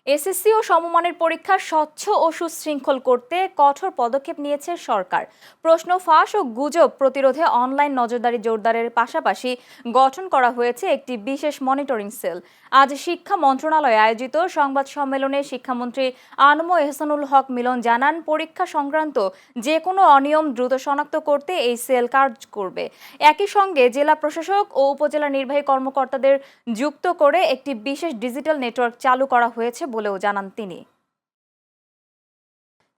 SSC ও সমমানের পরীক্ষা স্বচ্ছ ও সুশৃঙ্খল করতে কঠোর পদক্ষেপ নিয়েছে সরকার। প্রশ্ন ফাঁস ও গুজব প্রতিরোধে অনলাইন নজরদারি জোরদারের পাশাপাশি গঠন করা হয়েছে একটি বিশেষ মনিটরিং সেল। আজ শিক্ষা মন্ত্রণালয়ে আয়োজিত সংবাদ সম্মেলনে শিক্ষামন্ত্রী আনম এহসানুল হক মিলন জানান, পরীক্ষা সংক্রান্ত যে কোনো অনিয়ম দ্রুত শনাক্ত করতে এই সেল কাজ করবে। একই সঙ্গে জেলা প্রশাসক ও উপজেলা নির্বাহী কর্মকর্তাদের যুক্ত করে একটি বিশেষ ডিজিটাল নেটওয়ার্ক চালু করা হয়েছে বলেও জানান তিনি।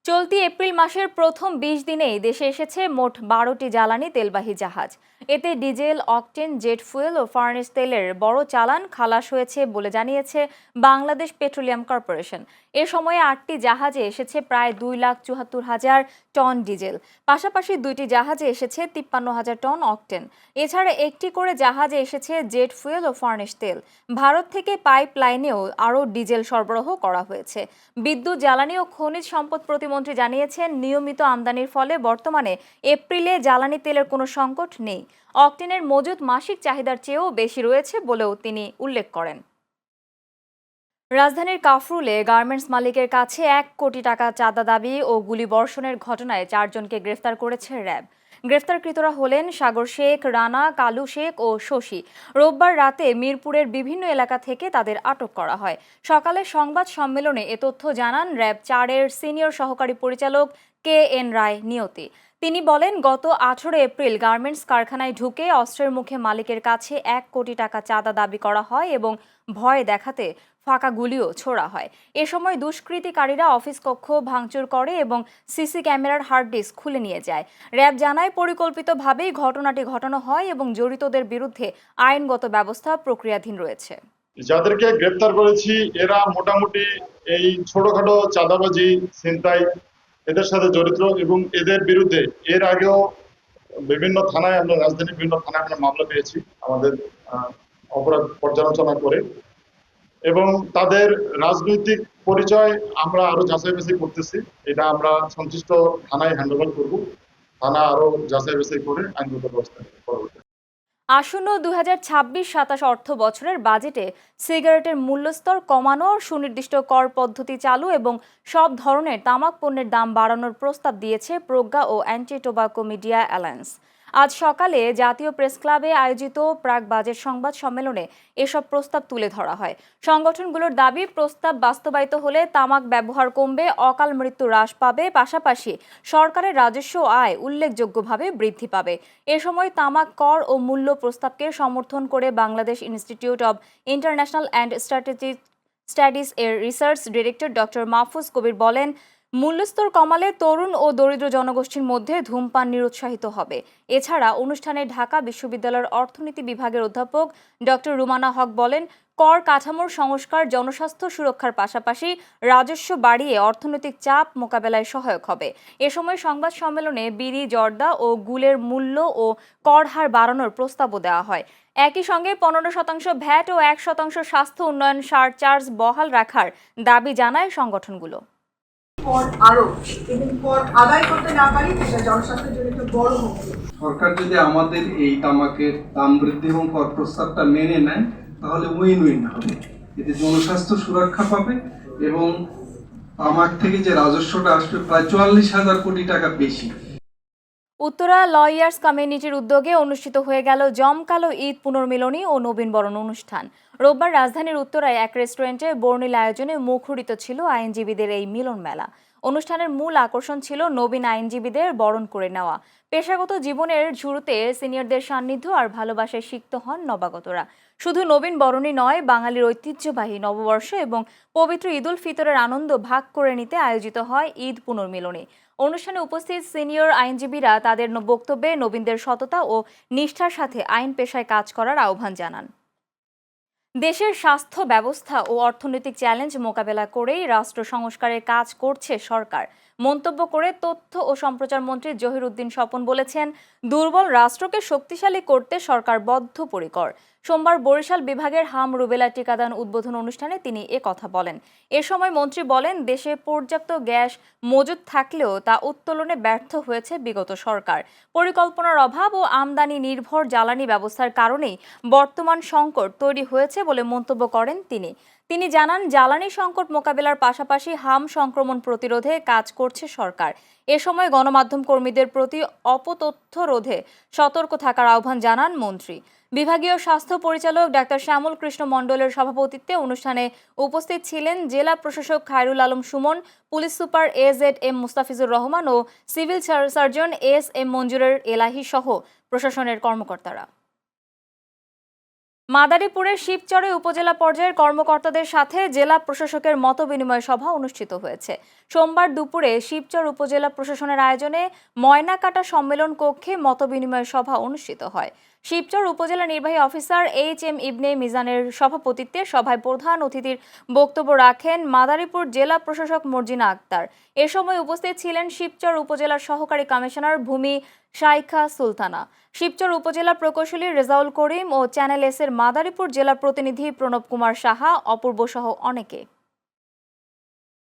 চলতি এপ্রিল মাসের প্রথম ২০ দিনেই দেশে এসেছে মোট ১২টি জ্বালানি তেলবাহী জাহাজ। এতে ডিজেল, অকটেন, জেট ফুয়েল ও ফার্নেস তেলের বড় চালান খালাস হয়েছে বলে জানিয়েছে বাংলাদেশ পেট্রোলিয়াম কর্পোরেশন। এ সময়ে ৮টি জাহাজে এসেছে প্রায় ২,৭৪,০০০ টন ডিজেল। পাশাপাশি ২টি জাহাজে এসেছে ৫৩,০০০ টন অকটেন। এছাড়া একটি করে জাহাজে এসেছে জেট ফুয়েল ও ফার্নেস তেল। ভারত থেকে পাইপ লাইনেও আরও ডিজেল সরবরাহ করা হয়েছে। বিদ্যুৎ, জ্বালানি ও খনিজ সম্পদ প্রতিমন্ত্রী জানিয়েছেন, নিয়মিত আমদানির ফলে বর্তমানে এপ্রিলে জ্বালানি তেলের কোনো সংকট নেই। অকটেনের মজুত মাসিক চাহিদার চেয়েও বেশি রয়েছে বলেও তিনি উল্লেখ করেন। রাজধানীর কাফরুলে গার্মেন্টস মালিকের কাছে ১ কোটি টাকা চাঁদা দাবি ও গুলিবর্ষণের ঘটনায় ৪ জনকে গ্রেফতার করেছে র্যাব। গ্রেফতারকৃতরা হলেন সাগর শেখ, রানা, কালু শেখ ও শশী। রোববার রাতে মিরপুরের বিভিন্ন এলাকা থেকে তাদের আটক করা হয়। সকালে সংবাদ সম্মেলনে এ তথ্য জানান র্যাব ৪-এর সিনিয়র সহকারী পরিচালক KN রায় নিয়তি। তিনি বলেন, গত ১৮ এপ্রিল গার্মেন্টস কারখানায় ঢুকে অস্ত্রের মুখে মালিকের কাছে ১ কোটি টাকা চাঁদা দাবি করা হয় এবং ভয় দেখাতে ফাঁকা গুলিও ছোড়া হয়। এ সময় দুষ্কৃতিকারীরা অফিস কক্ষ ভাঙচুর করে এবং সিসি ক্যামেরার হার্ড ডিস্ক খুলে নিয়ে যায়। র্যাব জানায়, পরিকল্পিতভাবেই ঘটনাটি ঘটানো হয় এবং জড়িতদের বিরুদ্ধে আইনগত ব্যবস্থা প্রক্রিয়াধীন রয়েছে। যাদেরকে গ্রেপ্তার করেছি এরা মোটামুটি এই ছোটখাটো চাঁদাবাজি, ছিনতাই এদের সাথে জড়িত এবং এদের বিরুদ্ধে এর আগেও বিভিন্ন থানায় আমরা রাজধানীর বিভিন্ন থানায় আমরা মামলা পেয়েছি আমাদের অপরাধ পর্যালোচনা করে, এবং তাদের রাজনৈতিক পরিচয় আমরা আরো যাচাই বাছাই করতেছি। এটা আমরা সংশ্লিষ্ট থানায় হ্যান্ডওভার করব। থানা আরো যাচাই বাছাই করে আইনগত ব্যবস্থা করবে। আসন্ন ২০২৬-২৭ অর্থ বছরের বাজেটে সিগারেটের মূল্যস্তর কমানো, সুনির্দিষ্ট কর পদ্ধতি চালু এবং সব ধরনের তামাক পণ্যের দাম বাড়ানোর প্রস্তাব দিয়েছে প্রজ্ঞা ও অ্যান্টি টোবাকো মিডিয়া অ্যালায়েন্স। আজ সকালে জাতীয় প্রেস ক্লাবে আয়োজিত প্রাক বাজেট সংবাদ সম্মেলনে এসব প্রস্তাব তুলে ধরা হয়। সংগঠনগুলোর দাবি, প্রস্তাব বাস্তবায়িত হলে তামাক ব্যবহার কমবে, অকাল মৃত্যু হ্রাস পাবে, পাশাপাশি সরকারের রাজস্ব আয় উল্লেখযোগ্যভাবে বৃদ্ধি পাবে। এ সময় তামাক কর ও মূল্য প্রস্তাবকে সমর্থন করে Bangladesh institute of international and strategic studies এর রিসার্চ ডিরেক্টর ডক্টর মাহফুজ কবির বলেন, মূল্যস্তর কমালে তরুণ ও দরিদ্র জনগোষ্ঠীর মধ্যে ধূমপান নিরুৎসাহিত হবে। এছাড়া অনুষ্ঠানে ঢাকা বিশ্ববিদ্যালয়ের অর্থনীতি বিভাগের অধ্যাপক ডক্টর রুমানা হক বলেন, কর কাঠামোর সংস্কার জনস্বাস্থ্য সুরক্ষার পাশাপাশি রাজস্ব বাড়িয়ে অর্থনৈতিক চাপ মোকাবেলায় সহায়ক হবে। এ সময় সংবাদ সম্মেলনে বিড়ি, জর্দা ও গুলের মূল্য ও কর হার বাড়ানোর প্রস্তাবও দেওয়া হয়। একই সঙ্গে ১৫% ভ্যাট ও ১% স্বাস্থ্য উন্নয়ন সারচার্জ বহাল রাখার দাবি জানায় সংগঠনগুলো। কর আরোপ এবং কর আদায় করতে না পারি, সেটা জনস্বাস্থ্যের জন্য একটা বড় হুমকি। সরকার যদি আমাদের এই তামাকের দাম বৃদ্ধি এবং কর প্রস্তাবটা মেনে নেয় তাহলে উইন উইন হবে। এতে জনস্বাস্থ্য সুরক্ষা পাবে এবং তামাক থেকে যে রাজস্বটা আসবে প্রায় ৪৪,০০০ কোটি টাকা বেশি। উত্তরা লয়ার্স কমিউনিটির উদ্যোগে অনুষ্ঠিত হয়ে গেল জমকালো ঈদ পুনর্মিলনী ও নবীনবরণ অনুষ্ঠান। রোববার রাজধানীর উত্তরায় এক রেস্টুরেন্টে বর্ণিল আয়োজনে মুখরিত ছিল আইনজীবীদের এই মিলন মেলা। অনুষ্ঠানের মূল আকর্ষণ ছিল নবীন আইনজীবীদের বরণ করে নেওয়া। পেশাগত জীবনের শুরুতে সিনিয়রদের সান্নিধ্য আর ভালোবাসায় সিক্ত হন নবাগতরা। শুধু নবীন বরণই নয়, বাঙালির ঐতিহ্যবাহী নববর্ষ এবং পবিত্র ঈদুল ফিতরের আনন্দ ভাগ করে নিতে আয়োজিত হয় ঈদ পুনর্মিলনী। অনুষ্ঠানে উপস্থিত সিনিয়র আইনজীবীরা তাদের বক্তব্যে নবীনদের সততা ও নিষ্ঠার সাথে আইন পেশায় কাজ করার আহ্বান জানান। দেশের স্বাস্থ্য ব্যবস্থা ও অর্থনৈতিক চ্যালেঞ্জ মোকাবেলা করেই রাষ্ট্র সংস্কারের কাজ করছে সরকার মন্তব্য করে তথ্য ও সম্প্রচার মন্ত্রী জহির উদ্দিন স্বপন বলেছেন, দুর্বল রাষ্ট্রকে শক্তিশালী করতে সরকার বদ্ধপরিকর। সোমবার বরিশাল বিভাগের হাম রুবেলা টিকাদান উদ্বোধন অনুষ্ঠানে তিনি কথা বলেন। এ সময় মন্ত্রী বলেন, দেশে পর্যাপ্ত গ্যাস মজুদ থাকলেও তা উত্তোলনে ব্যর্থ হয়েছে বিগত সরকার। পরিকল্পনার অভাব ও আমদানি নির্ভর জ্বালানি ব্যবস্থার কারণেই বর্তমান সংকট তৈরি হয়েছে বলে মন্তব্য করেন তিনি। তিনি জানান, জ্বালানি সংকট মোকাবেলার পাশাপাশি হাম সংক্রমণ প্রতিরোধে কাজ করছে সরকার। এ সময় গণমাধ্যম কর্মীদের প্রতি অপতথ্য রোধে সতর্ক থাকার আহ্বান জানান মন্ত্রী। বিভাগীয় স্বাস্থ্য পরিচালক ডাক্তার শ্যামল কৃষ্ণ মণ্ডলের সভাপতিত্বে অনুষ্ঠানে উপস্থিত ছিলেন জেলা প্রশাসক Khairul Alam Sumon, police super AZM Mustafizur Rahman ও সিভিল সার্জন SM মঞ্জুরের এলাহি সহ প্রশাসনের কর্মকর্তারা। মাদারীপুরের শিবচরে উপজেলা পর্যায়ের কর্মকর্তাদের সাথে জেলা প্রশাসকের মতবিনিময় সভা অনুষ্ঠিত হয়েছে। সোমবার দুপুরে শিবচর উপজেলা প্রশাসনের আয়োজনে ময়নাকাটা সম্মেলন কক্ষে মতবিনিময় সভা অনুষ্ঠিত হয়। শিবচর উপজেলা নির্বাহী অফিসার HM ইবনে মিজানের সভাপতিত্বে সভায় প্রধান অতিথির বক্তব্য রাখেন মাদারীপুর জেলা প্রশাসক মর্জিনা আক্তার। এ সময় উপস্থিত ছিলেন শিবচর উপজেলার সহকারী কমিশনার ভূমি শাইখা সুলতানা, শিবচর উপজেলা প্রকৌশলী রেজাউল করিম ও চ্যানেল এস এর মাদারীপুর জেলা প্রতিনিধি প্রণব কুমার সাহা, অপূর্ব সহ অনেকে।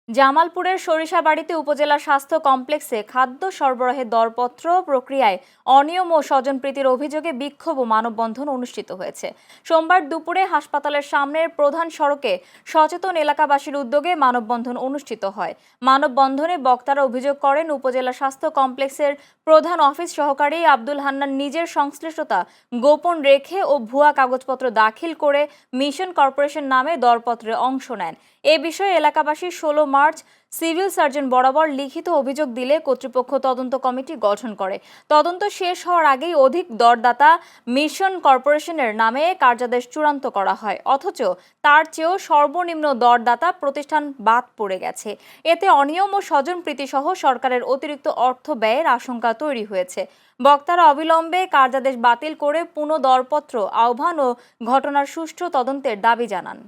জামালপুরের সরিষাবাড়িতে উপজেলা স্বাস্থ্য কমপ্লেক্সে খাদ্য সরবরাহের দরপত্র প্রক্রিয়ায় অনিয়ম ও স্বজনপ্রীতির অভিযোগে বিক্ষোভ ও মানববন্ধন অনুষ্ঠিত হয়েছে। সোমবার দুপুরে হাসপাতালের সামনের প্রধান সড়কে সচেতন এলাকাবাসীর উদ্যোগে মানববন্ধন অনুষ্ঠিত হয়। মানববন্ধনে বক্তারা অভিযোগ করেন, উপজেলা স্বাস্থ্য কমপ্লেক্সের প্রধান অফিস সহকারী আব্দুল হান্নান নিজের সংশ্লিষ্টতা গোপন রেখে ও ভুয়া কাগজপত্র দাখিল করে মিশন কর্পোরেশন নামে দরপত্রে অংশ নেন। এ বিষয়ে এলাকাবাসী 16 মার্চ সিভিল সার্জন বরাবর লিখিত অভিযোগ দিলে কর্তৃপক্ষ তদন্ত কমিটি গঠন করে। তদন্ত শেষ হওয়ার আগেই অধিক দরদাতা মিশন কর্পোরেশনের নামে কার্যাদেশ চূড়ান্ত করা হয়, অথচ তার চেয়েও সর্বনিম্ন দরদাতা প্রতিষ্ঠান বাদ পড়ে গেছে। এতে অনিয়ম ও স্বজনপ্রীতি সহ সরকারের অতিরিক্ত অর্থ ব্যয়ের আশঙ্কা তৈরি হয়েছে। বক্তারা অবিলম্বে কার্যাদেশ বাতিল করে পুনঃ দরপত্র আহ্বান ও ঘটনার সুষ্ঠু তদন্তের দাবি জানান।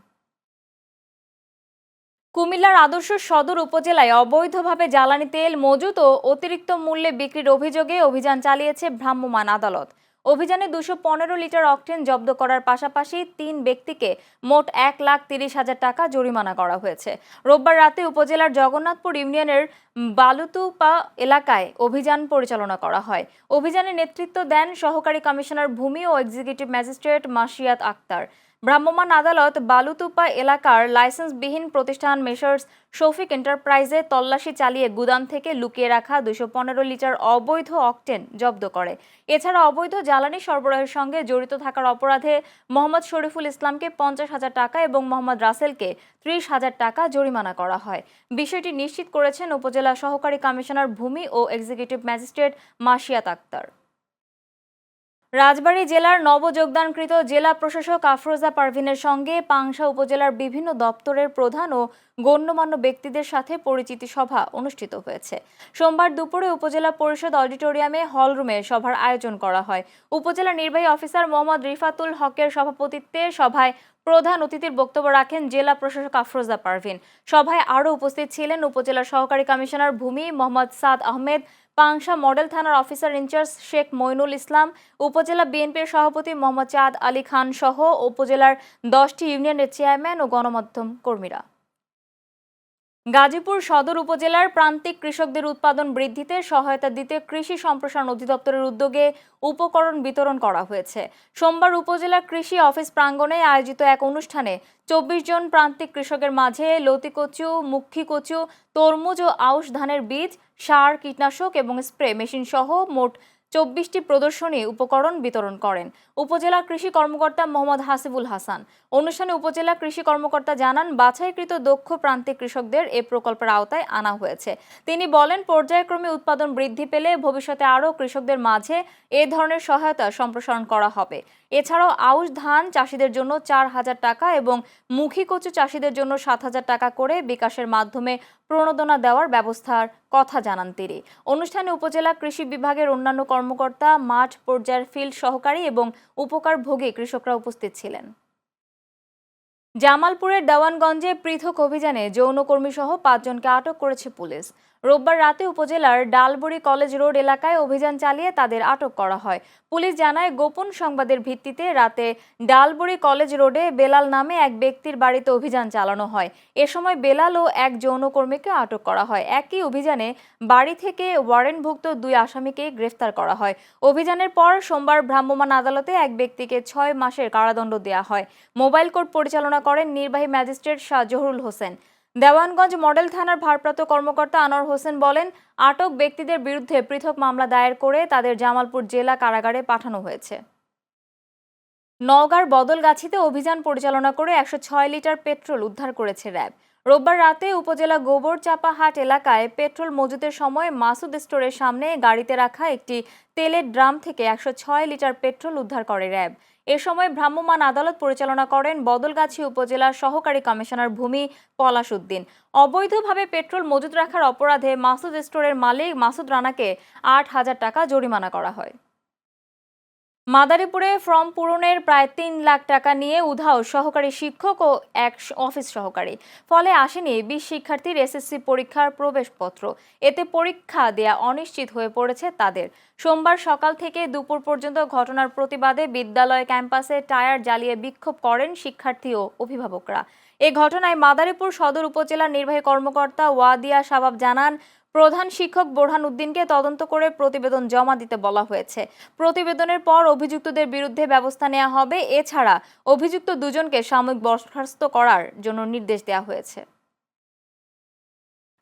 কুমিল্লার আদর্শ সদর উপজেলায় অবৈধভাবে জ্বালানি তেল মজুত ও অতিরিক্ত মূল্যে বিক্রির অভিযোগে অভিযান চালিয়েছে ভ্রাম্যমাণ আদালত। অভিযানে 215 লিটার অকটেন জব্দ করার পাশাপাশি 3 ব্যক্তিকে মোট 1,30,000 টাকা জরিমানা করা হয়েছে। রোববার রাতে উপজেলার জগন্নাথপুর ইউনিয়নের বালুতুপা এলাকায় অভিযান পরিচালনা করা হয়। অভিযানে নেতৃত্ব দেন সহকারী কমিশনার ভূমি ও এক্সিকিউটিভ ম্যাজিস্ট্রেট মাসিয়াত আক্তার। ভ্রাম্যমাণ আদালত বালুতুপা এলাকার লাইসেন্সবিহীন প্রতিষ্ঠান মেসার্স শফিক এন্টারপ্রাইজে তল্লাশি চালিয়ে গুদাম থেকে লুকিয়ে রাখা 215 লিটার অবৈধ অকটেন জব্দ করে। এছাড়া অবৈধ জ্বালানি সরবরাহের সঙ্গে জড়িত থাকার অপরাধে মোহাম্মদ শরীফুল ইসলামকে 50,000 টাকা এবং মোহাম্মদ রাসেলকে 30,000 টাকা জরিমানা করা হয়। বিষয়টি নিশ্চিত করেছেন উপজেলা সহকারী কমিশনার ভূমি ও এক্সিকিউটিভ ম্যাজিস্ট্রেট মাসিয়াত আক্তার। রাজবাড়ী জেলার নবযোগদানকৃত জেলা প্রশাসক আফরোজা পারভিনের সঙ্গে পাংশা উপজেলার বিভিন্ন দপ্তরের প্রধান ও গণ্যমান্য ব্যক্তিদের সাথে পরিচিতি সভা অনুষ্ঠিত হয়েছে। সোমবার দুপুরে উপজেলা পরিষদ অডিটোরিয়ামে হলরুমে সভার আয়োজন করা হয়। উপজেলা নির্বাহী অফিসার মোহাম্মদ রিফাতুল হকের সভাপতিত্বে সভায় প্রধান অতিথির বক্তব্য রাখেন জেলা প্রশাসক আফরোজা পারভিন। সভায় আরও উপস্থিত ছিলেন উপজেলার সহকারী কমিশনার ভূমি মোহাম্মদ সাদ আহমেদ, পাংশা মডেল থানার অফিসার ইনচার্জ শেখ মইনুল ইসলাম, উপজেলা বিএনপির সভাপতি মোহাম্মদ চাঁদ আলী খান সহ উপজেলার 10টি ইউনিয়নের চেয়ারম্যান ও গণমাধ্যম কর্মীরা। গাজীপুর সদর উপজেলার প্রান্তিক কৃষকদের উৎপাদন বৃদ্ধিতে সহায়তা দিতে কৃষি সম্প্রসারণ অধিদপ্তরের উদ্যোগে উপকরণ বিতরণ করা হয়েছে। সোমবার উপজেলা কৃষি অফিস প্রাঙ্গণে আয়োজিত এক অনুষ্ঠানে 24 জন প্রান্তিক কৃষকের মাঝে লতিকচু, মুখিকচু, তরমুজ ও আউশ ধানের বীজ, সার, কীটনাশক এবং স্প্রে মেশিন সহ মোট 24টি প্রদর্শনী উপকরণ বিতরণ করেন উপজেলা কৃষি কর্মকর্তা মোহাম্মদ হাসিবুল হাসান। অনুষ্ঠানে উপজেলা কৃষি কর্মকর্তা জানান, বাছাইকৃত দক্ষ প্রান্তিক কৃষকদের এ প্রকল্পের আওতায় আনা হয়েছে। তিনি বলেন, পর্যায়ক্রমে উৎপাদন বৃদ্ধি পেলে ভবিষ্যতে আরও কৃষকদের মাঝে এ ধরনের সহায়তা সম্প্রসারণ করা হবে। এছাড়াও আউশ ধান চাষিদের জন্য 4,000 টাকা এবং মুখিকচু চাষিদের জন্য 7,000 টাকা করে বিকাশের মাধ্যমে প্রণোদনা দেওয়ার ব্যবস্থার কথা জানান তিনি। অনুষ্ঠানে উপজেলা কৃষি বিভাগের অন্যান্য কর্মকর্তা, মাঠ পর্যায়ের ফিল্ড সহকারী এবং উপকারভোগী কৃষকরা উপস্থিত ছিলেন। জামালপুরের দেওয়ানগঞ্জে পৃথক অভিযানে যৌনকর্মী সহ 5 জনকে আটক করেছে পুলিশ। রোববার রাতে উপজেলার ডালবুড়ি কলেজ রোড এলাকায় অভিযান চালিয়ে তাদের আটক করা হয়। পুলিশ জানায়, গোপন সংবাদের ভিত্তিতে রাতে ডালবুড়ি কলেজ রোডে বেলাল নামে এক ব্যক্তির বাড়িতে অভিযান চালানো হয়। এ সময় বেলাল ও এক যৌনকর্মীকে আটক করা হয়। একই অভিযানে বাড়ি থেকে ওয়ারেন্টভুক্ত 2 আসামিকে গ্রেফতার করা হয়। অভিযানের পর সোমবার ভ্রাম্যমাণ আদালতে এক ব্যক্তিকে 6 মাসের কারাদণ্ড দেওয়া হয়। মোবাইল কোর্ট পরিচালনা করেন নির্বাহী ম্যাজিস্ট্রেট শাহজহুরুল হোসেন। দেওয়ানগঞ্জ মডেল থানার ভারপ্রাপ্ত কর্মকর্তা আনোয়ার হোসেন বলেন, আটক ব্যক্তিদের বিরুদ্ধে পৃথক মামলা দায়ের করে তাদের জামালপুর জেলা কারাগারে পাঠানো হয়েছে। নওগাঁর বদলগাছিতে অভিযান পরিচালনা করে 106 লিটার পেট্রোল উদ্ধার করেছে র্যাব। রোববার রাতে উপজেলা গোবরচাপা হাট এলাকায় পেট্রোল মজুতের সময় মাসুদ স্টোরের সামনে গাড়িতে রাখা একটি তেলের ড্রাম থেকে 106 লিটার পেট্রোল উদ্ধার করে র্যাব। এ সময় ভ্রাম্যমাণ আদালত পরিচালনা করেন বদলগাছি উপজেলার সহকারী কমিশনার ভূমি পলাশ উদ্দিন। অবৈধভাবে পেট্রোল মজুত রাখার অপরাধে মাসুদ স্টোরের মালিক মাসুদ রানাকে 8,000 টাকা জরিমানা করা হয়। মাদারীপুরে ফর্ম পূরণের প্রায় 3 লাখ টাকা নিয়ে উধাও সহকারী শিক্ষক ও এক অফিস সহকারী। ফলে আসেনি 20 শিক্ষার্থীর এসএসসি পরীক্ষার প্রবেশপত্র। এতে পরীক্ষা দেয়া অনিশ্চিত হয়ে পড়েছে তাদের। সোমবার সকাল থেকে দুপুর পর্যন্ত ঘটনার প্রতিবাদে বিদ্যালয় ক্যাম্পাসে টায়ার জ্বালিয়ে বিক্ষোভ করেন শিক্ষার্থী ও অভিভাবকরা। এ ঘটনায় মাদারীপুর সদর উপজেলার নির্বাহী কর্মকর্তা ওয়াদিয়া শাবাব জানান, প্রধান শিক্ষক বোরহান উদ্দিনকে তদন্ত করে প্রতিবেদন জমা দিতে বলা হয়েছে। প্রতিবেদনের পর অভিযুক্তদের বিরুদ্ধে ব্যবস্থা নেওয়া হবে। এছাড়া অভিযুক্ত 2 জনকে সাময়িক বরখাস্ত করার জন্য নির্দেশ দেওয়া হয়েছে।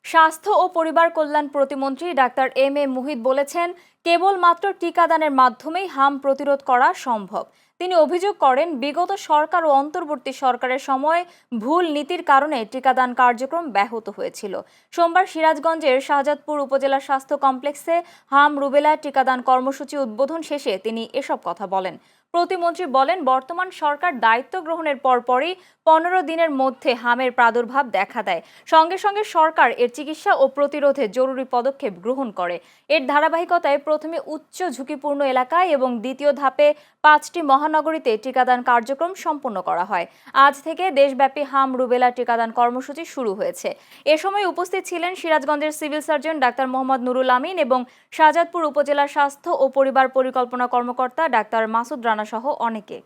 স্বাস্থ্য ও পরিবার কল্যাণ প্রতিমন্ত্রী ডাক্তার এম এ মুহিত বলেছেন, কেবলমাত্র টিকাদানের মাধ্যমেই হাম প্রতিরোধ করা সম্ভব। তিনি অভিযোগ করেন, বিগত সরকার ও অন্তর্বর্তী সরকারের সময় ভুল নীতির কারণে টিকাদান কার্যক্রম ব্যাহত হয়েছিল। সোমবার সিরাজগঞ্জের শাহজাদপুর উপজেলা স্বাস্থ্য কমপ্লেক্সে হাম রুবেলা টিকাদান কর্মসূচি উদ্বোধন শেষে তিনি এসব কথা বলেন। প্রতিমন্ত্রী বলেন, বর্তমান সরকার দায়িত্ব গ্রহণের পরপরই 15 দিনের মধ্যে হামের প্রাদুর্ভাব দেখা দেয়। সঙ্গে সঙ্গে সরকার এর চিকিৎসা ও প্রতিরোধে জরুরি পদক্ষেপ গ্রহণ করে। এর ধারাবাহিকতায় প্রথমে উচ্চ ঝুঁকিপূর্ণ এলাকায় এবং দ্বিতীয় ধাপে 5টি মহানগরীতে টিকাদান কার্যক্রম সম্পন্ন করা হয়। আজ থেকে দেশব্যাপী হাম রুবেলা টিকাদান কর্মসূচি শুরু হয়েছে। এ সময় উপস্থিত ছিলেন সিরাজগঞ্জের civil surgeon doctor Mohammad Nurul Amin এবং শাহজাদপুর উপজেলা স্বাস্থ্য ও পরিবার পরিকল্পনা কর্মকর্তা ডাক্তার মাসুদ রানা সহ অনেকে।